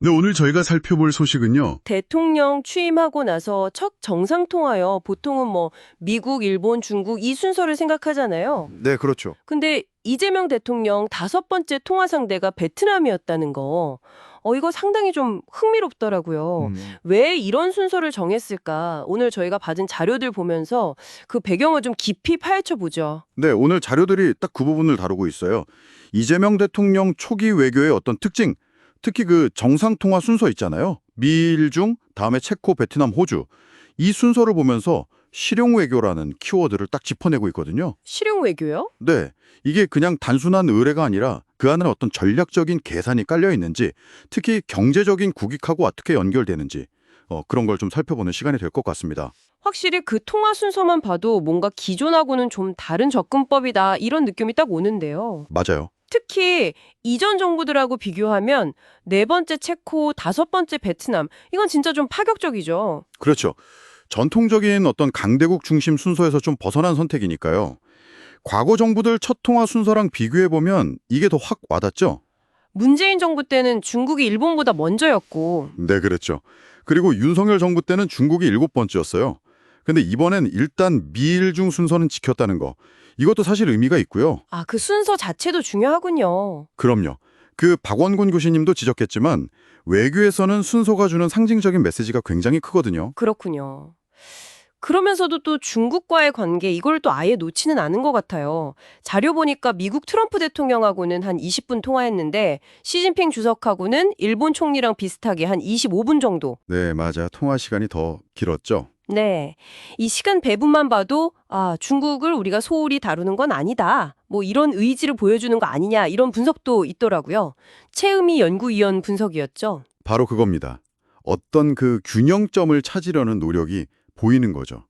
네, 오늘 저희가 살펴볼 소식은요. 대통령 취임하고 나서 첫 정상통화요. 보통은 뭐 미국, 일본, 중국 이 순서를 생각하잖아요. 네, 그렇죠. 근데 이재명 대통령 다섯 번째 통화 상대가 베트남이었다는 거. 이거 상당히 좀 흥미롭더라고요. 왜 이런 순서를 정했을까? 오늘 저희가 받은 자료들 보면서 그 배경을 좀 깊이 파헤쳐 보죠. 네, 오늘 자료들이 딱 그 부분을 다루고 있어요. 이재명 대통령 초기 외교의 어떤 특징, 특히 그 정상통화 순서 있잖아요. 미일 중, 다음에 체코, 베트남, 호주. 이 순서를 보면서 실용 외교라는 키워드를 딱 짚어내고 있거든요. 실용 외교요? 네, 이게 그냥 단순한 의뢰가 아니라 그 안에 어떤 전략적인 계산이 깔려 있는지, 특히 경제적인 국익하고 어떻게 연결되는지 그런 걸 좀 살펴보는 시간이 될 것 같습니다. 확실히 그 통화 순서만 봐도 뭔가 기존하고는 좀 다른 접근법이다 이런 느낌이 딱 오는데요. 맞아요. 특히 이전 정부들하고 비교하면 네 번째 체코, 다섯 번째 베트남 이건 진짜 좀 파격적이죠. 그렇죠. 전통적인 어떤 강대국 중심 순서에서 좀 벗어난 선택이니까요. 과거 정부들 첫 통화 순서랑 비교해보면 이게 더 확 와닿죠? 문재인 정부 때는 중국이 일본보다 먼저였고 네, 그랬죠. 그리고 윤석열 정부 때는 중국이 7번째였어요. 근데 이번엔 일단 미일중 순서는 지켰다는 거. 이것도 사실 의미가 있고요. 그 순서 자체도 중요하군요. 그럼요. 그 박원곤 교수님도 지적했지만 외교에서는 순서가 주는 상징적인 메시지가 굉장히 크거든요. 그렇군요. 그러면서도 또 중국과의 관계 이걸 또 아예 놓지는 않은 것 같아요. 자료 보니까 미국 트럼프 대통령하고는 한 20분 통화했는데 시진핑 주석하고는 일본 총리랑 비슷하게 한 25분 정도. 네, 맞아. 통화 시간이 더 길었죠. 네. 이 시간 배분만 봐도 중국을 우리가 소홀히 다루는 건 아니다. 뭐 이런 의지를 보여주는 거 아니냐 이런 분석도 있더라고요. 최은미 연구위원 분석이었죠. 바로 그겁니다. 어떤 그 균형점을 찾으려는 노력이 보이는 거죠.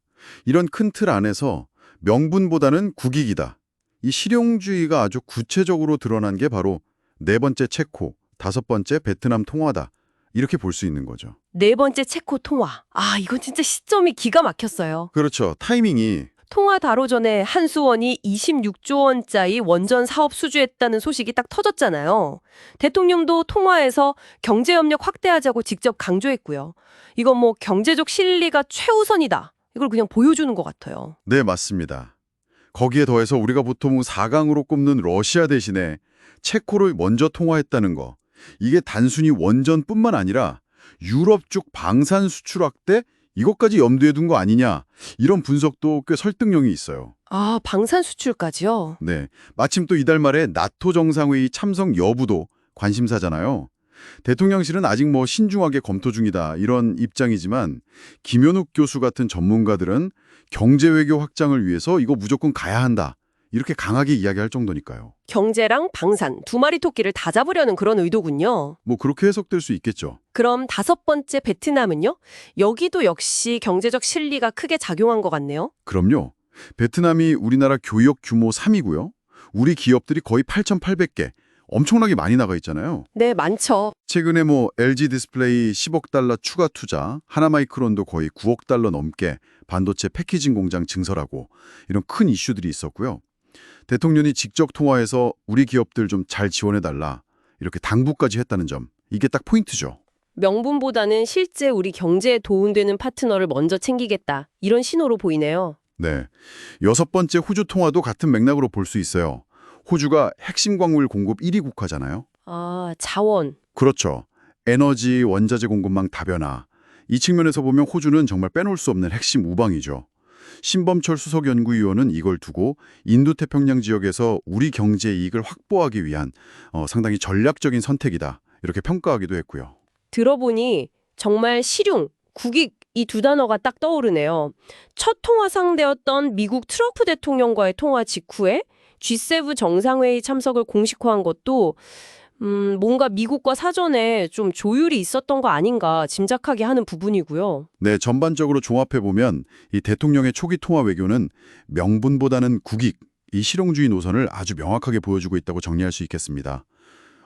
이런 큰 틀 안에서 명분보다는 국익이다. 이 실용주의가 아주 구체적으로 드러난 게 바로 네 번째 체코, 다섯 번째 베트남 통화다. 이렇게 볼 수 있는 거죠. 네 번째 체코 통화. 이건 진짜 시점이 기가 막혔어요. 그렇죠. 타이밍이 통화 다로 전에 한수원이 26조 원짜리 원전 사업 수주했다는 소식이 딱 터졌잖아요. 대통령도 통화에서 경제협력 확대하자고 직접 강조했고요. 이건 뭐 경제적 실리가 최우선이다. 이걸 그냥 보여주는 것 같아요. 네, 맞습니다. 거기에 더해서 우리가 보통 4강으로 꼽는 러시아 대신에 체코를 먼저 통화했다는 거. 이게 단순히 원전뿐만 아니라 유럽 쪽 방산 수출 확대 이것까지 염두에 둔 거 아니냐. 이런 분석도 꽤 설득력이 있어요. 방산 수출까지요? 네, 마침 또 이달 말에 나토 정상회의 참석 여부도 관심사잖아요. 대통령실은 아직 뭐 신중하게 검토 중이다 이런 입장이지만 김현욱 교수 같은 전문가들은 경제외교 확장을 위해서 이거 무조건 가야 한다. 이렇게 강하게 이야기할 정도니까요. 경제랑 방산 두 마리 토끼를 다 잡으려는 그런 의도군요. 뭐 그렇게 해석될 수 있겠죠. 그럼 다섯 번째 베트남은요? 여기도 역시 경제적 실리가 크게 작용한 것 같네요. 그럼요. 베트남이 우리나라 교역 규모 3위고요. 우리 기업들이 거의 8,800개. 엄청나게 많이 나가 있잖아요. 네, 많죠. 최근에 뭐 LG 디스플레이 10억 달러 추가 투자, 하나마이크론도 거의 9억 달러 넘게 반도체 패키징 공장 증설하고 이런 큰 이슈들이 있었고요. 대통령이 직접 통화해서 우리 기업들 좀 잘 지원해달라 이렇게 당부까지 했다는 점, 이게 딱 포인트죠. 명분보다는 실제 우리 경제에 도움되는 파트너를 먼저 챙기겠다. 이런 신호로 보이네요. 네, 여섯 번째 호주 통화도 같은 맥락으로 볼 수 있어요. 호주가 핵심 광물 공급 1위 국가잖아요. 자원. 그렇죠. 에너지, 원자재 공급망 다변화. 이 측면에서 보면 호주는 정말 빼놓을 수 없는 핵심 우방이죠. 신범철 수석연구위원은 이걸 두고 인도태평양 지역에서 우리 경제 이익을 확보하기 위한 상당히 전략적인 선택이다. 이렇게 평가하기도 했고요. 들어보니 정말 실용, 국익 이 두 단어가 딱 떠오르네요. 첫 통화 상대였던 미국 트럼프 대통령과의 통화 직후에 G7 정상회의 참석을 공식화한 것도 뭔가 미국과 사전에 좀 조율이 있었던 거 아닌가 짐작하게 하는 부분이고요. 네, 전반적으로 종합해보면 이 대통령의 초기 통화 외교는 명분보다는 국익, 이 실용주의 노선을 아주 명확하게 보여주고 있다고 정리할 수 있겠습니다.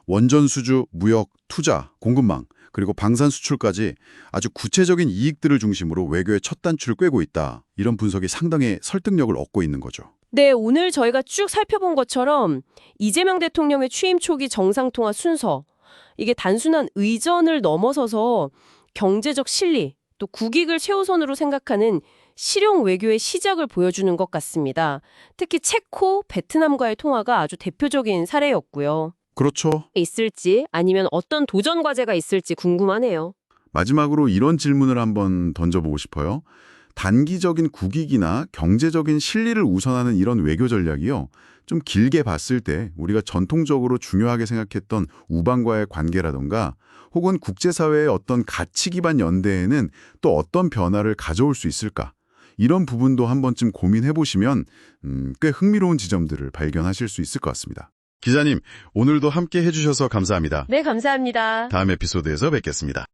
원전 수주, 무역, 투자, 공급망, 그리고 방산 수출까지 아주 구체적인 이익들을 중심으로 외교의 첫 단추를 꿰고 있다. 이런 분석이 상당히 설득력을 얻고 있는 거죠. 네, 오늘 저희가 쭉 살펴본 것처럼 이재명 대통령의 취임 초기 정상통화 순서 이게 단순한 의전을 넘어서서 경제적 실리, 또 국익을 최우선으로 생각하는 실용 외교의 시작을 보여주는 것 같습니다. 특히 체코, 베트남과의 통화가 아주 대표적인 사례였고요. 그렇죠. 있을지 아니면 어떤 도전 과제가 있을지 궁금하네요. 마지막으로 이런 질문을 한번 던져보고 싶어요. 단기적인 국익이나 경제적인 실리를 우선하는 이런 외교 전략이요. 좀 길게 봤을 때 우리가 전통적으로 중요하게 생각했던 우방과의 관계라던가 혹은 국제사회의 어떤 가치 기반 연대에는 또 어떤 변화를 가져올 수 있을까? 이런 부분도 한 번쯤 고민해 보시면 꽤 흥미로운 지점들을 발견하실 수 있을 것 같습니다. 기자님, 오늘도 함께 해주셔서 감사합니다. 네, 감사합니다. 다음 에피소드에서 뵙겠습니다.